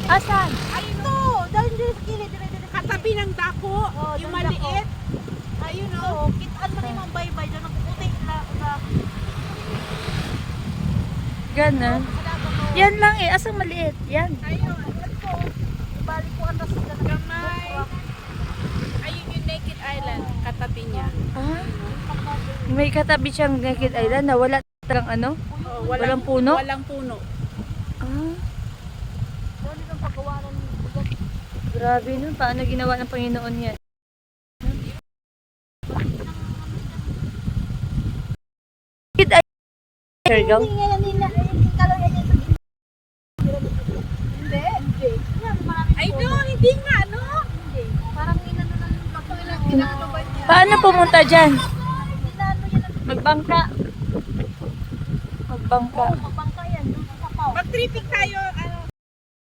Asan? Ito! Dahil dito sa kilid, katabi ng dako, yung maliit. Ayun o, kitaan mo na yung mga baybay dyan, puti na. Ganon. Yan lang eh. Asang maliit? Yan. Ayun, yan po. Ibalik ko ang rason na gamay. Ayun yung Naked Island, katabi niya. Ah? May katabi siyang Naked Island na wala talagang ano? Walang puno? Walang puno. Ah. Grabe nun. Paano ginawa ng Panginoon yan? Naked Island. Siargao? Hindi nga nila, hindi kalawin niya ito. Hindi. Ay no, hindi nga, no? Hindi. Parang inano na ginano ba niya? Paano pumunta dyan? Inano yan. Magbangka. Magbangka. Magbangka yan, doon sa Sapaw. Mag-tripping tayo,